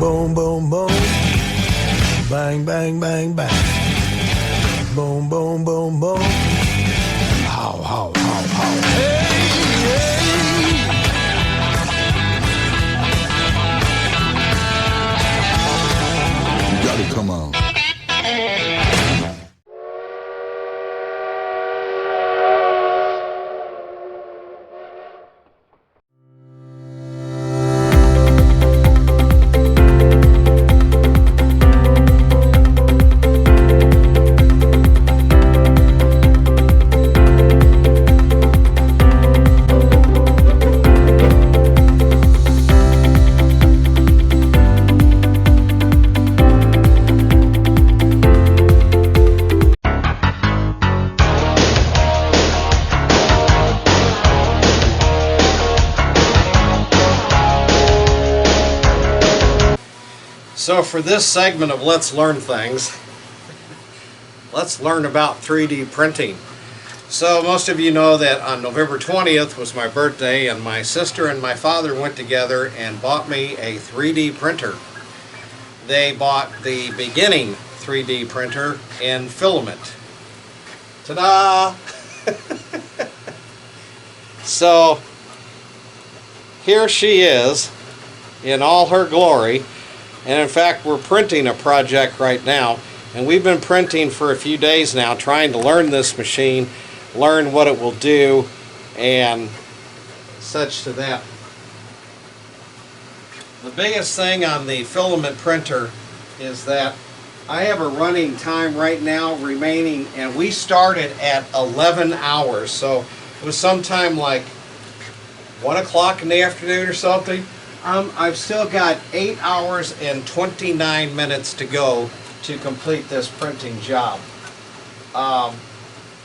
boom, boom, boom. Bang, bang, bang, bang. Boom, boom, boom, boom. How, how, how, how. Hey, hey. You gotta come on. So for this segment of Let's Learn Things, let's learn about 3D printing. So most of you know that on November 20th was my birthday, and my sister and my father went together and bought me a 3D printer. They bought the beginning 3D printer in filament. Ta-da! So here she is in all her glory. And in fact, we're printing a project right now, and we've been printing for a few days now, trying to learn this machine, learn what it will do, and such to that. The biggest thing on the filament printer is that I have a running time right now remaining, and we started at 11 hours, so it was sometime like 1 o'clock in the afternoon or something. I've still got 8 hours and 29 minutes to go to complete this printing job.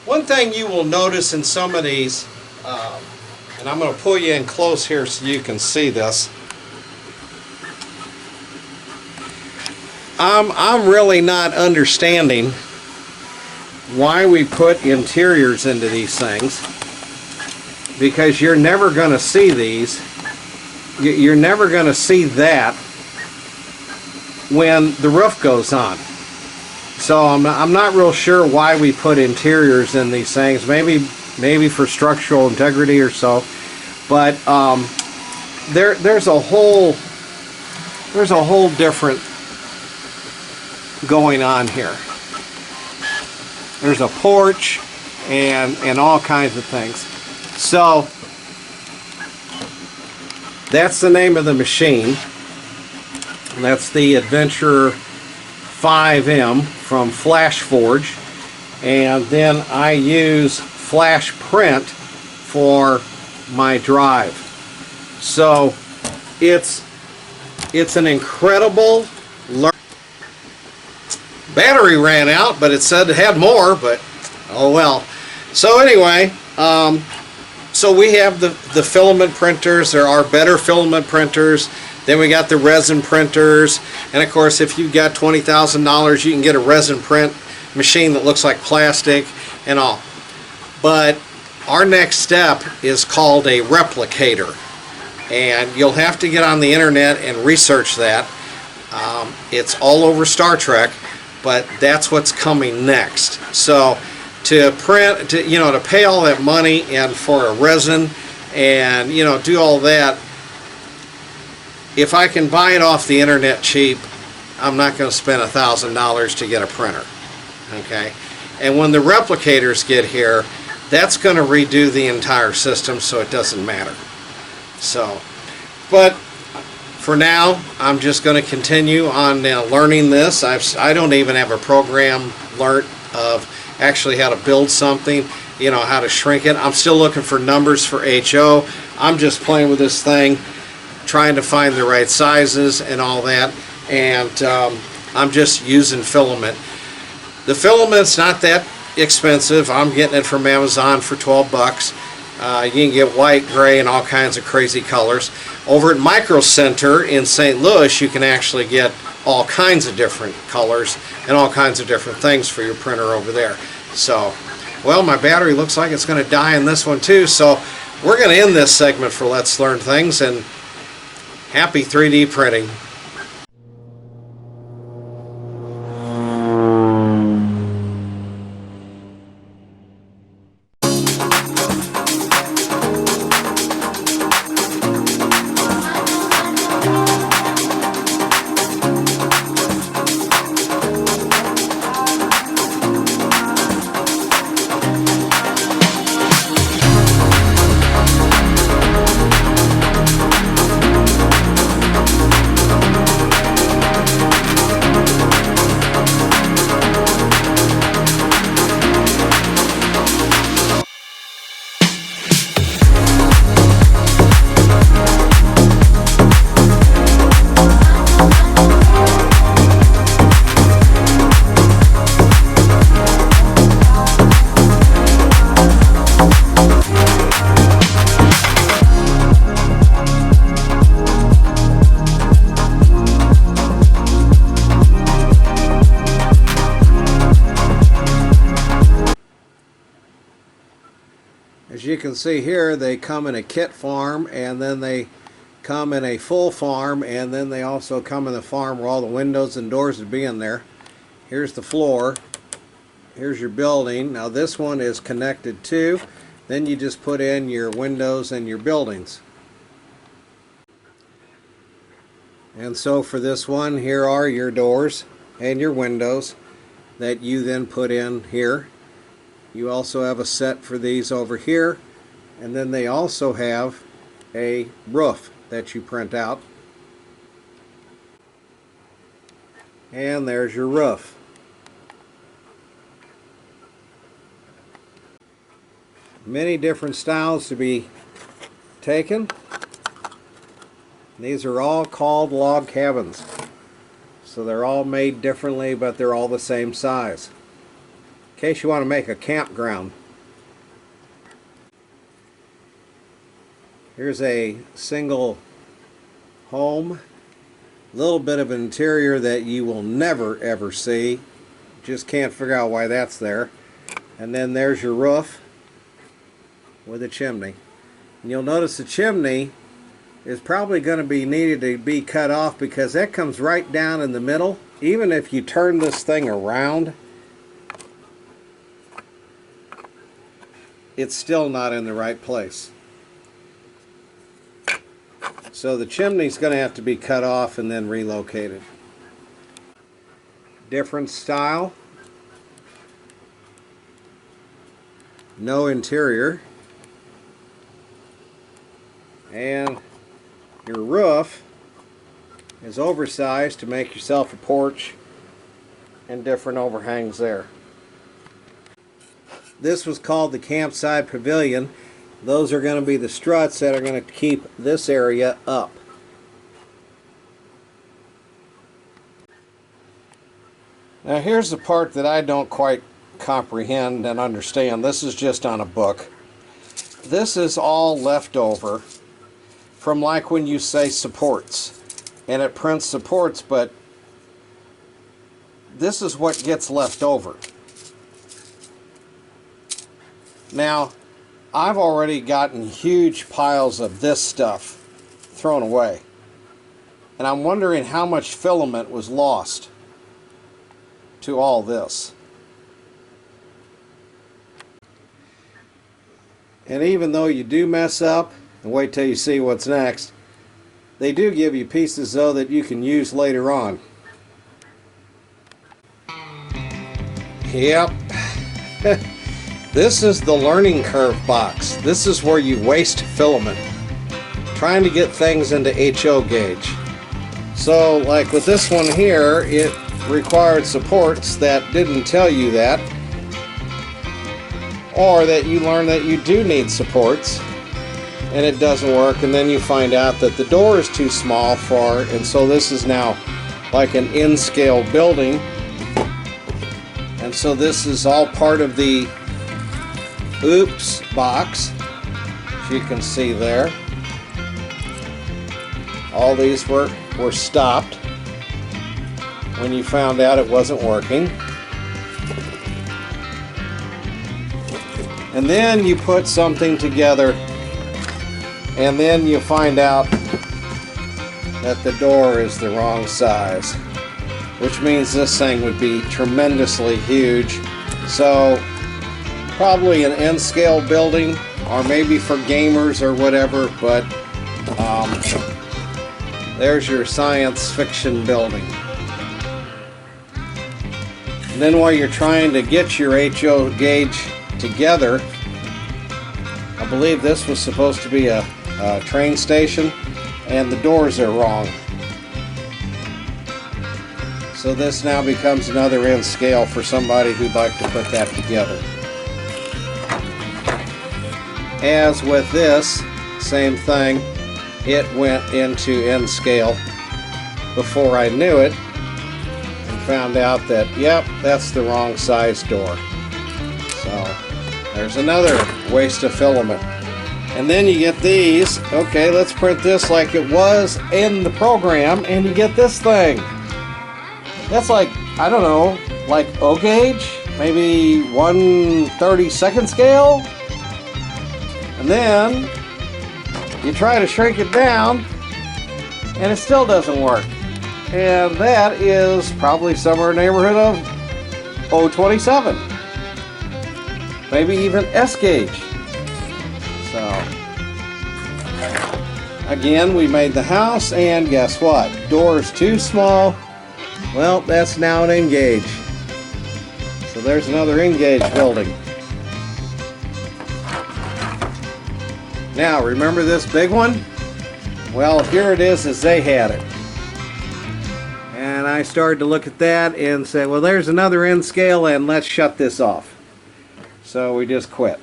One thing you will notice in some of these, and I'm going to pull you in close here so you can see this. I'm really not understanding why we put interiors into these things, because you're never going to see these. You're never going to see that when the roof goes on. So I'm not real sure why we put interiors in these things. Maybe for structural integrity or so. But there's a whole different going on here. There's a porch and all kinds of things. So that's the name of the machine. That's the Adventure 5M from Flash Forge, and then I use Flash Print for my drive. So it's an incredible battery ran out, but it said it had more, but oh well. So anyway, so we have the filament printers. There are better filament printers. Then we got the resin printers. And of course, if you've got $20,000, you can get a resin print machine that looks like plastic and all. But our next step is called a replicator. And you'll have to get on the internet and research that. It's all over Star Trek, but that's what's coming next. So to print, to pay all that money and for a resin and do all that, if I can buy it off the internet cheap, I'm not going to spend $1,000 to get a printer. Okay, and when the replicators get here, that's going to redo the entire system, so it doesn't matter. So, but for now, I'm just going to continue on learning this. I don't even have a program learned of actually how to build something, how to shrink it. I'm still looking for numbers for HO. I'm just playing with this thing, trying to find the right sizes and all that, and I'm just using filament. The filament's not that expensive. I'm getting it from Amazon for 12 bucks. You can get white, gray, and all kinds of crazy colors. Over at Micro Center in St. Louis, you can actually get all kinds of different colors and all kinds of different things for your printer over there. So, well, my battery looks like it's going to die in this one too, so we're going to end this segment for Let's Learn Things, and happy 3D printing. As you can see here, they come in a kit farm, and then they come in a full farm, and then they also come in the farm where all the windows and doors would be in there. Here's the floor. Here's your building. Now this one is connected to. Then you just put in your windows and your buildings. And so for this one, here are your doors and your windows that you then put in here. You also have a set for these over here, and then they also have a roof that you print out. And there's your roof. Many different styles to be taken. These are all called log cabins. So they're all made differently, but they're all the same size. In case you want to make a campground. Here's a single home. A little bit of interior that you will never ever see. Just can't figure out why that's there. And then there's your roof with a chimney. And you'll notice the chimney is probably going to be needed to be cut off because that comes right down in the middle. Even if you turn this thing around, it's still not in the right place. So the chimney's going to have to be cut off and then relocated. Different style. No interior. And your roof is oversized to make yourself a porch and different overhangs there. This was called the campsite pavilion. Those are going to be the struts that are going to keep this area up. Now here's the part that I don't quite comprehend and understand. This is just on a book. This is all leftover from like when you say supports, and it prints supports, but this is what gets left over. Now, I've already gotten huge piles of this stuff thrown away, and I'm wondering how much filament was lost to all this. And even though you do mess up, and wait till you see what's next, they do give you pieces though that you can use later on. Yep. This is the learning curve box. This is where you waste filament trying to get things into HO gauge. So like with this one here, it required supports that didn't tell you that, or that you learn that you do need supports and it doesn't work, and then you find out that the door is too small for, and so this is now like an in-scale building, and so this is all part of the oops box, as you can see there. All these were stopped when you found out it wasn't working. And then you put something together, and then you find out that the door is the wrong size, which means this thing would be tremendously huge. So probably an N-scale building, or maybe for gamers or whatever, but there's your science fiction building. And then while you're trying to get your HO gauge together, I believe this was supposed to be a train station, and the doors are wrong. So this now becomes another N scale for somebody who'd like to put that together. As with this, same thing, it went into N scale before I knew it, and found out that, yep, that's the wrong size door. So there's another waste of filament. And then you get these. Okay, let's print this like it was in the program, and you get this thing. That's like, I don't know, like O gauge? Maybe 1/32 scale? And then you try to shrink it down and it still doesn't work. And that is probably somewhere in the neighborhood of 027. Maybe even S gauge. So, again, we made the house, and guess what? Door's too small. Well, that's now an N-gauge. So there's another N-gauge building. Now, remember this big one? Well, here it is as they had it. And I started to look at that and say, well, there's another N scale, and let's shut this off. So we just quit.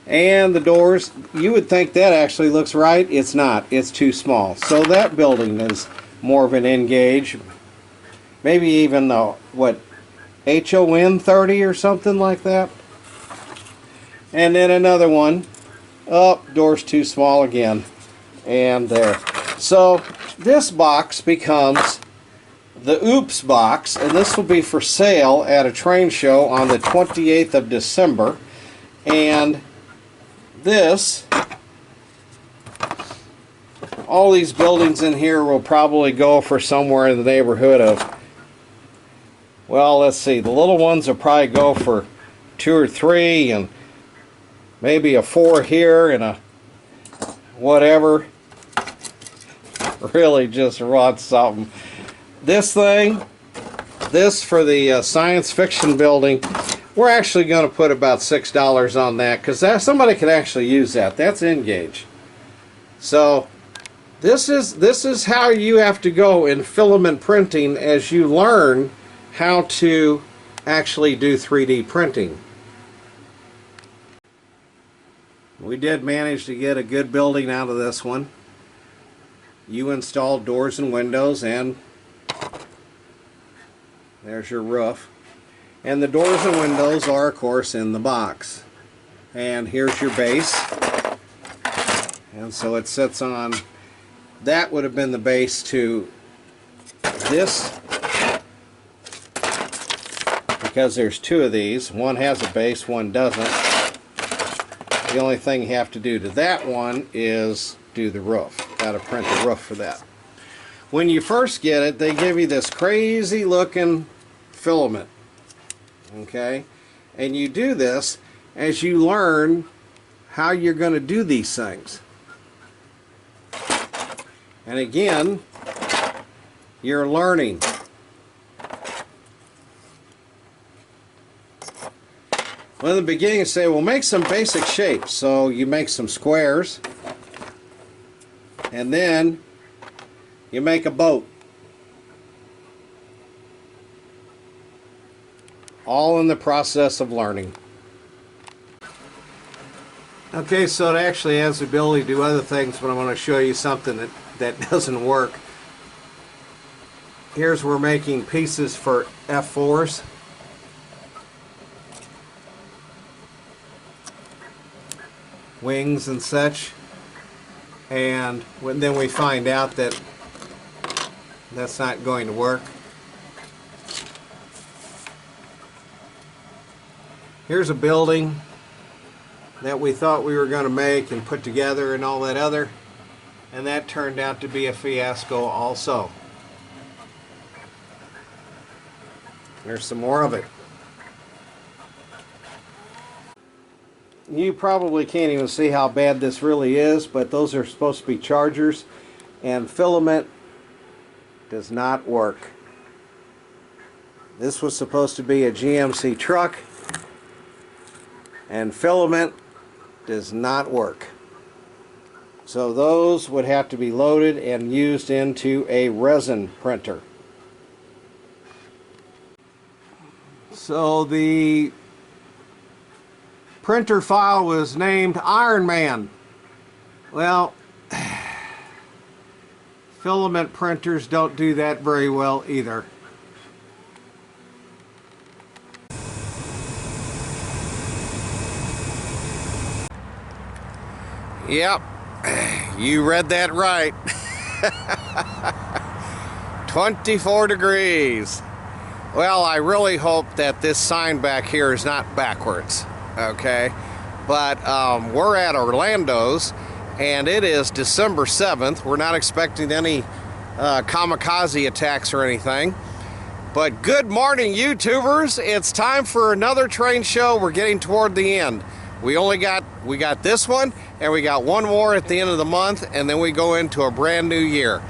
And the doors, you would think that actually looks right. It's not. It's too small. So that building is more of an N-gauge. Maybe even the, what, HON 30 or something like that. And then another one. Oh, door's too small again. And there. So this box becomes the Oops box, and this will be for sale at a train show on the 28th of December. And this, all these buildings in here will probably go for somewhere in the neighborhood of, well, let's see, the little ones will probably go for 2 or 3, and maybe a 4 here and a whatever. Really just wants something. This thing, this for the science fiction building, we're actually going to put about $6 on that, because somebody could actually use that. That's N-gauge. So this is how you have to go in filament printing as you learn how to actually do 3D printing. We did manage to get a good building out of this one. You installed doors and windows, and there's your roof. And the doors and windows are, of course, in the box. And here's your base. And so it sits on, that would have been the base to this, because there's 2 of these. One has a base, one doesn't. The only thing you have to do to that one is do the roof. Got to print the roof for that. When you first get it, they give you this crazy looking filament. Okay? And you do this as you learn how you're going to do these things. And again, you're learning. Well, in the beginning you say, well, make some basic shapes. So you make some squares, and then you make a boat. All in the process of learning. Okay, so it actually has the ability to do other things, but I want to show you something that doesn't work. Here's we're making pieces for F4s. Wings and such. And then we find out that that's not going to work. Here's a building that we thought we were going to make and put together and all that other, and that turned out to be a fiasco also. There's some more of it. You probably can't even see how bad this really is, but those are supposed to be chargers, and filament does not work. This was supposed to be a GMC truck, and filament does not work. So those would have to be loaded and used into a resin printer. So the printer file was named Iron Man. Well, filament printers don't do that very well either. Yep, you read that right. 24 degrees. Well, I really hope that this sign back here is not backwards, okay? but we're at Orlando's, and it is December 7th. We're not expecting any kamikaze attacks or anything. But good morning, YouTubers. It's time for another train show. We're getting toward the end. We got this one, and we got one more at the end of the month, and then we go into a brand new year.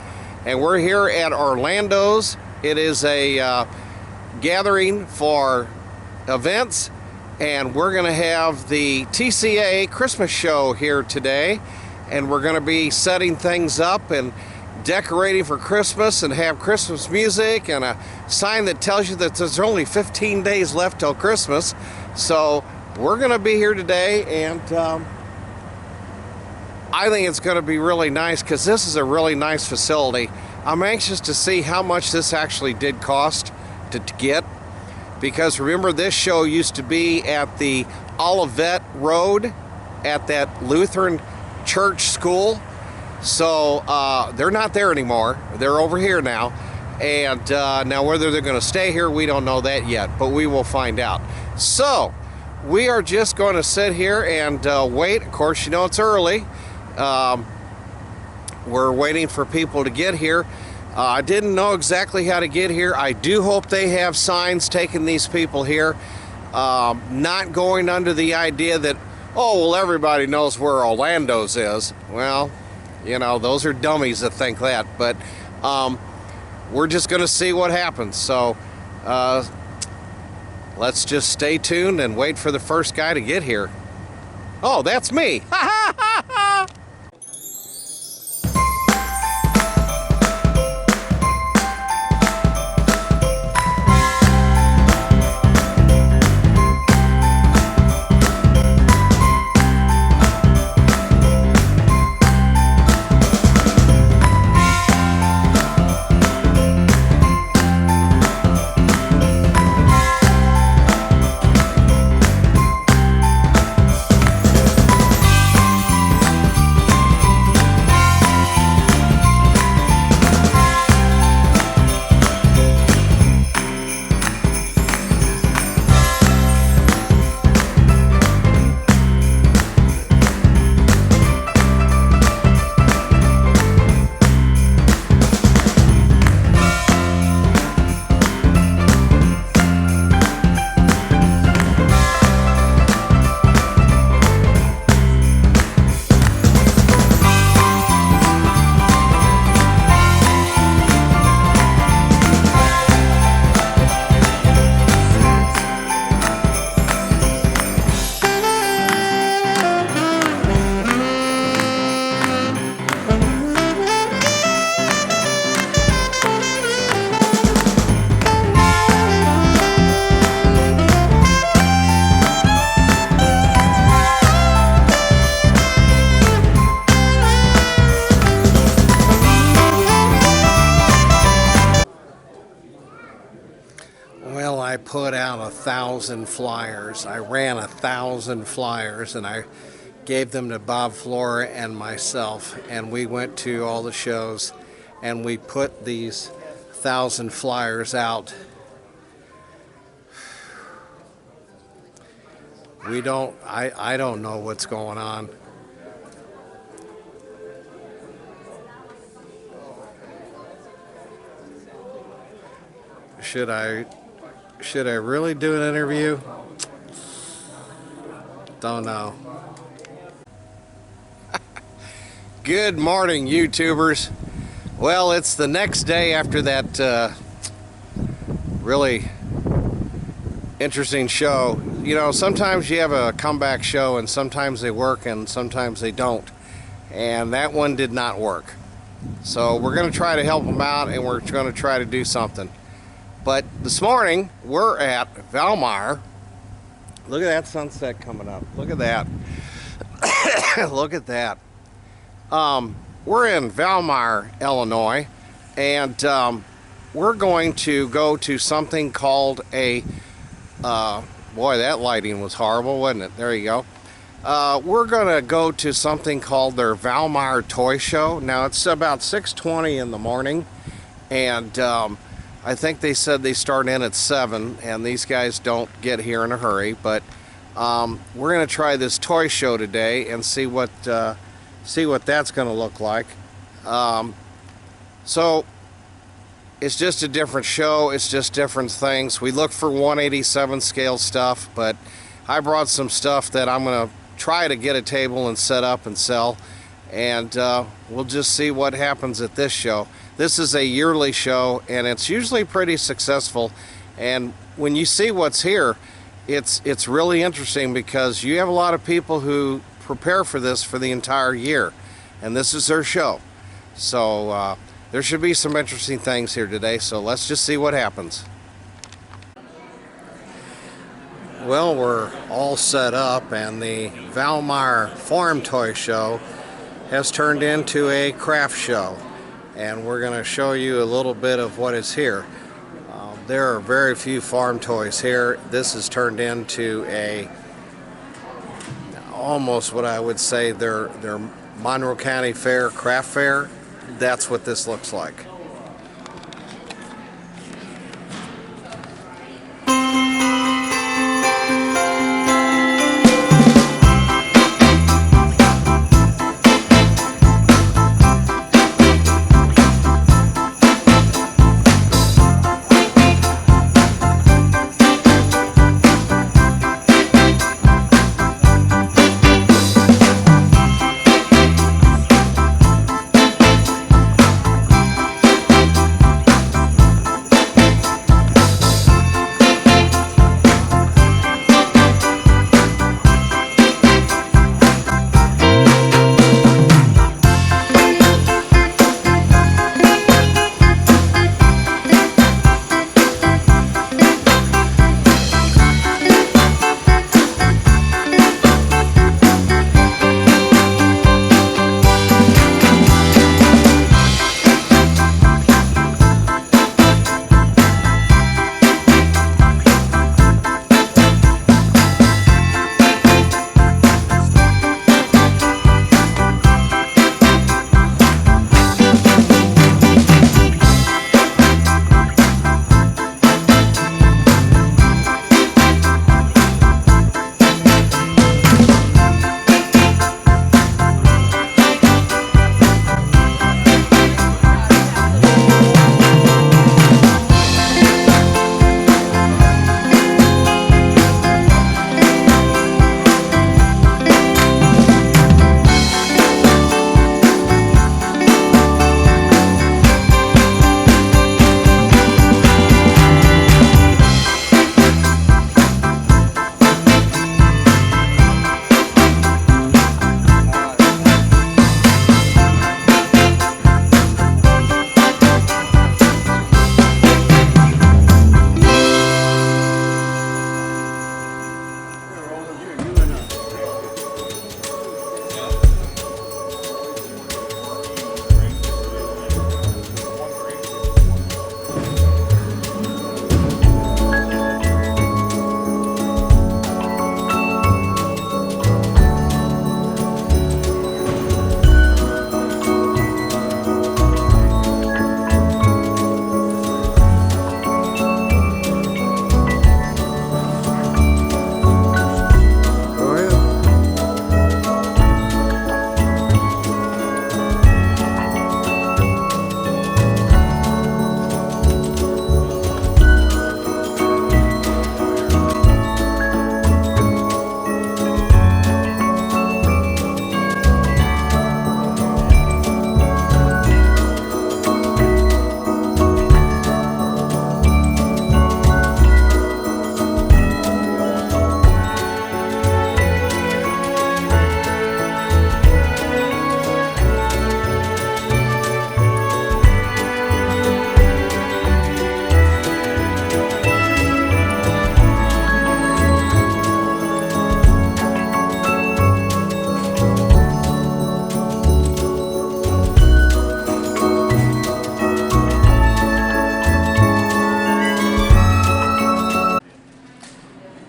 And we're here at Orlando's. It is a gathering for events, and we're going to have the TCA Christmas show here today, and we're going to be setting things up and decorating for Christmas and have Christmas music and a sign that tells you that there's only 15 days left till Christmas. So we're going to be here today, and I think it's going to be really nice because this is a really nice facility. I'm anxious to see how much this actually did cost to get, because remember, this show used to be at the Olivet Road at that Lutheran church school. So they're not there anymore. They're over here now. And now whether they're going to stay here, we don't know that yet, but we will find out. So we are just going to sit here and wait. Of course, you know it's early. We're waiting for people to get here. I didn't know exactly how to get here. I do hope they have signs taking these people here. Not going under the idea that, oh, well, everybody knows where Orlando's is. Well, you know, those are dummies that think that. But we're just going to see what happens. So let's just stay tuned and wait for the first guy to get here. Oh, that's me. Well, I put out 1,000 flyers. I ran 1,000 flyers, and I gave them to Bob Flora and myself, and we went to all the shows, and we put these 1,000 flyers out. I don't know what's going on. Should I really do an interview? Don't know. Good morning, YouTubers. Well, it's the next day after that really interesting show. You know, sometimes you have a comeback show and sometimes they work and sometimes they don't. And that one did not work. So we're going to try to help them out, and we're going to try to do something. But this morning, we're at Valmar. Look at that sunset coming up. Look at that. Look at that. We're in Valmar, Illinois, and we're going to go to something called a, boy, that lighting was horrible, wasn't it? There you go. We're going to go to something called their Valmar Toy Show. Now, it's about 6:20 in the morning, and I think they said they start in at 7, and these guys don't get here in a hurry, but We're going to try this toy show today and see what that's going to look like. So it's just a different show. It's just different things. We look for 187 scale stuff, but I brought some stuff that I'm going to try to get a table and set up and sell, and we'll just see what happens at this show. This is a yearly show, and it's usually pretty successful. And when you see what's here, it's really interesting, because you have a lot of people who prepare for this for the entire year, and this is their show. So there should be some interesting things here today, so let's just see what happens. Well, we're all set up, and the Valmeyer Farm Toy Show has turned into a craft show, and we're going to show you a little bit of what is here. There are very few farm toys here. This has turned into almost what I would say their Monroe County Fair craft fair. That's what this looks like.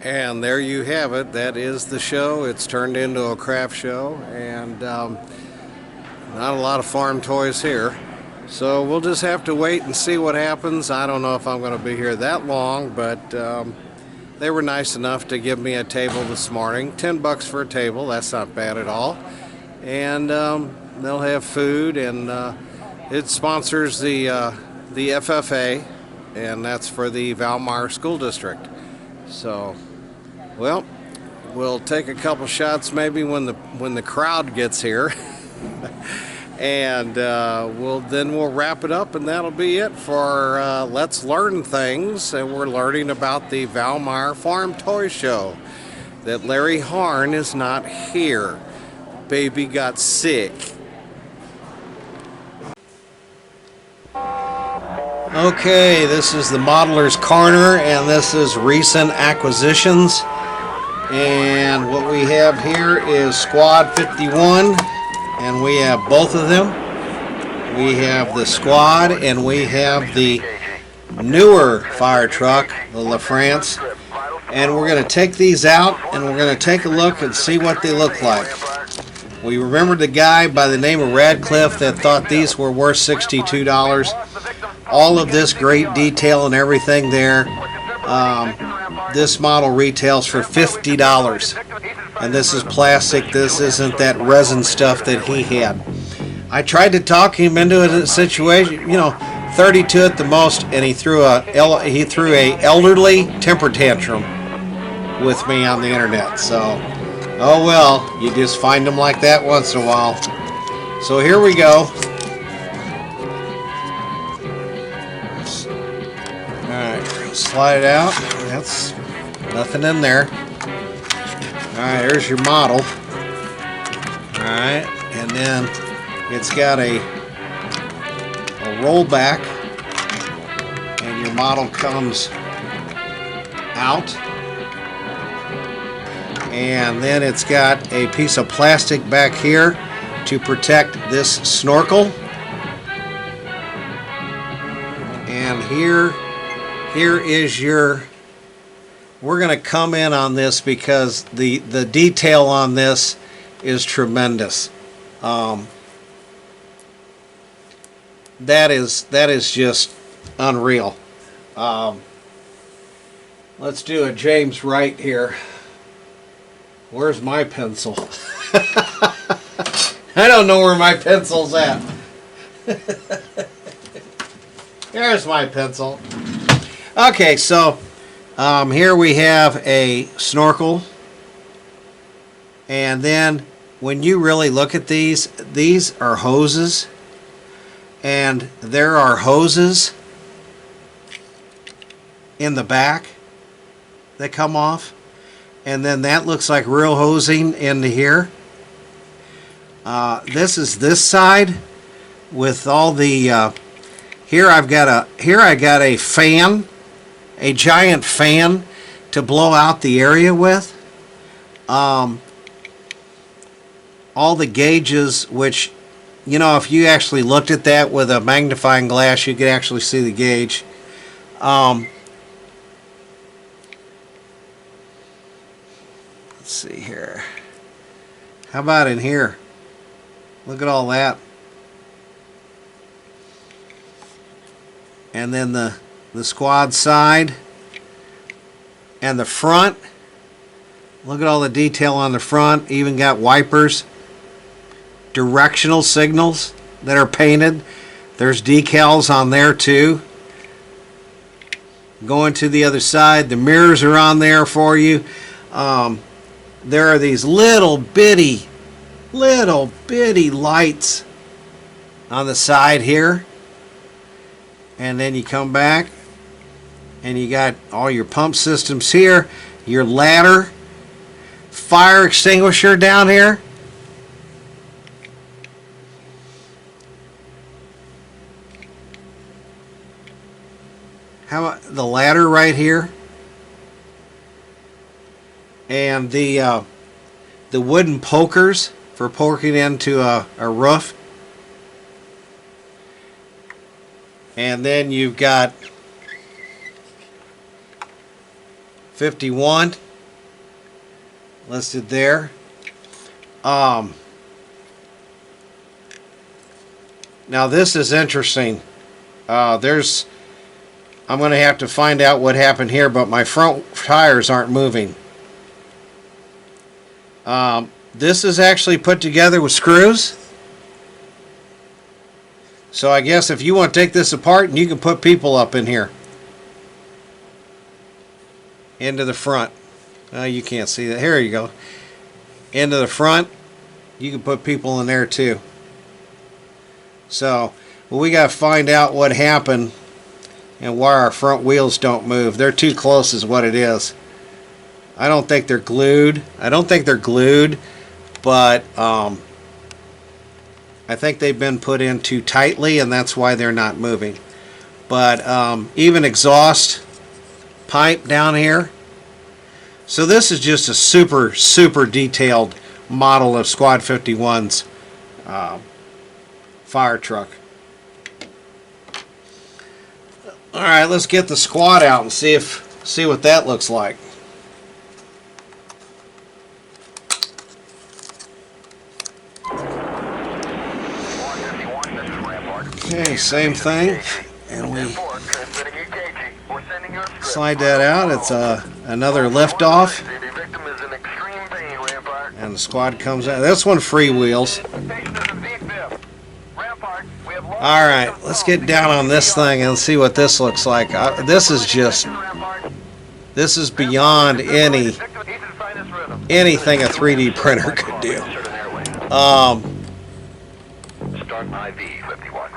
And there you have it. That is the show. It's turned into a craft show, and not a lot of farm toys here. So we'll just have to wait and see what happens. I don't know if I'm going to be here that long, but they were nice enough to give me a table this morning. $10 for a table, that's not bad at all. And they'll have food, and it sponsors the FFA, and that's for the Valmar School District. So, well, we'll take a couple shots maybe when the crowd gets here. And we'll wrap it up, and that'll be it for Let's Learn Things. And we're learning about the Valmar Farm Toy Show. That Larry Harn is not here. Baby got sick. Okay, this is the Modeler's Corner, and this is recent acquisitions. And what we have here is Squad 51. And we have both of them. We have the Squad, and we have the newer fire truck, the LaFrance. And we're going to take these out, and we're going to take a look and see what they look like. We remembered the guy by the name of Radcliffe that thought these were worth $62. All of this great detail and everything there. This model retails for $50. And this is plastic. This isn't that resin stuff that he had. I tried to talk him into a situation, 32 at the most, and he threw a elderly temper tantrum with me on the internet. So, oh well, you just find them like that once in a while. So here we go. All right, slide it out. That's nothing in there. Alright, there's your model. Alright, and then it's got a rollback, and your model comes out. And then it's got a piece of plastic back here to protect this snorkel. And here is your... We're going to come in on this because the detail on this is tremendous. That is just unreal. Let's do a James Wright here. Where's my pencil? I don't know where my pencil's at. There's my pencil. Okay, so here we have a snorkel, and then when you really look at these are hoses, and there are hoses in the back that come off, and then that looks like real hosing into here. This is this side with all the here I got a fan, a giant fan to blow out the area with. All the gauges, which, if you actually looked at that with a magnifying glass, you could actually see the gauge. Let's see here. How about in here? Look at all that. And then the Squad side and the front. Look at all the detail on the front. Even got wipers, directional signals that are painted. There's decals on there too. Going to the other side, the mirrors are on there for you. There are these little bitty lights on the side here. And then you come back and you got all your pump systems here, your ladder, fire extinguisher down here. How about the ladder right here? And the wooden pokers for poking into a roof. And then you've got 51 listed there. Now this is interesting. There's I'm going to have to find out what happened here, but my front tires aren't moving. This is actually put together with screws. So I guess if you want to take this apart, and you can put people up in here. Into the front. You can't see that. Here you go. Into the front. You can put people in there too. So, well, we got to find out what happened and why our front wheels don't move. They're too close is what it is. I don't think they're glued. But I think they've been put in too tightly, and that's why they're not moving. But even exhaust pipe down here. So this is just a super detailed model of Squad 51's fire truck. All right, let's get the squad out and see what that looks like. Okay, same thing, and we slide that out. It's another lift off, and the squad comes out. This one freewheels. All right, let's get down on this thing and see what this looks like. This is beyond anything a 3D printer could do. Start IV 51.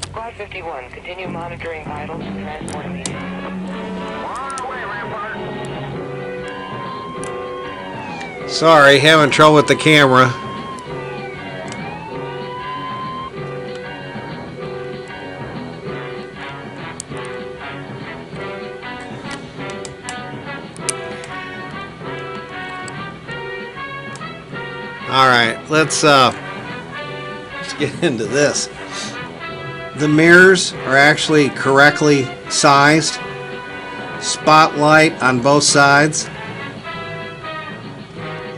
Squad 51, continue monitoring vitals and transport immediately. Sorry, having trouble with the camera. All right, let's get into this. The mirrors are actually correctly sized. Spotlight on both sides.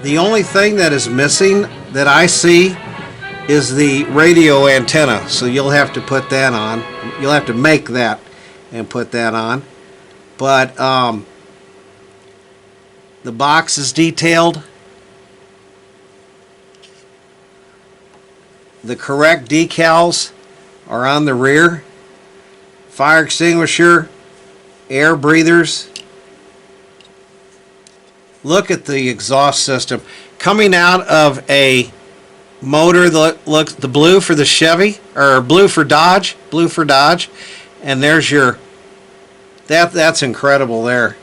The only thing that is missing that I see is the radio antenna. So you'll have to put that on. You'll have to make that and put that on. But the box is detailed. The correct decals are on the rear. Fire extinguisher, air breathers. Look at the exhaust system. Coming out of a motor that looks the blue for the Chevy, or blue for Dodge, and there's your, that's incredible there.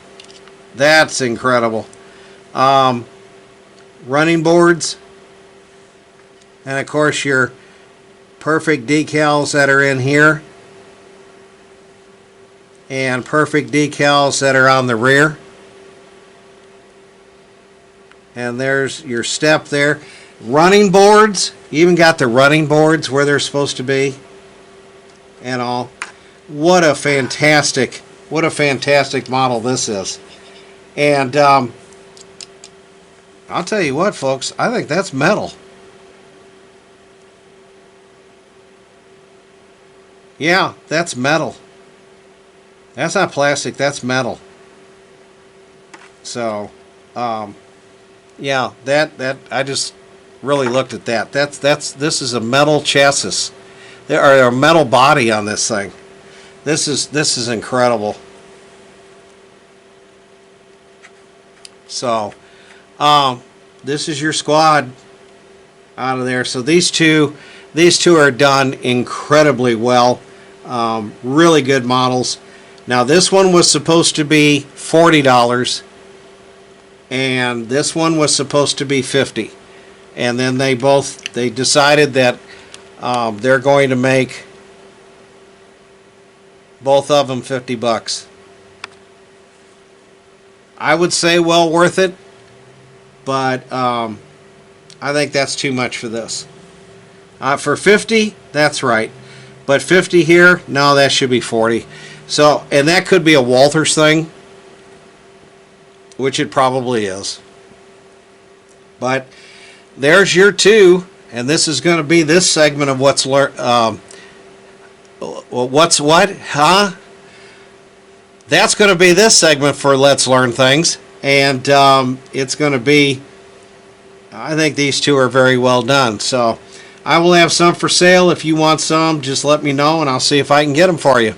That's incredible. Running boards. And of course your perfect decals that are in here. And perfect decals that are on the rear. And there's your step there. Running boards. You even got the running boards where they're supposed to be. And all. What a fantastic model this is. And I'll tell you what, folks, I think that's metal. Yeah, that's metal. That's not plastic, that's metal. So, yeah, that I just really looked at that. This is a metal chassis. There are a metal body on this thing. This is incredible. So, this is your squad out of there. So these two are done incredibly well. Really good models. Now this one was supposed to be $40, and this one was supposed to be $50. And then they decided that they're going to make both of them $50. I would say well worth it, but I think that's too much for this. For $50, that's right. But $50 here, no, that should be $40. So, and that could be a Walters thing, which it probably is. But there's your two, and this is going to be this segment of what's Well, what's what? Huh? That's going to be this segment for Let's Learn Things. And it's going to be, I think these two are very well done. So I will have some for sale. If you want some, just let me know and I'll see if I can get them for you.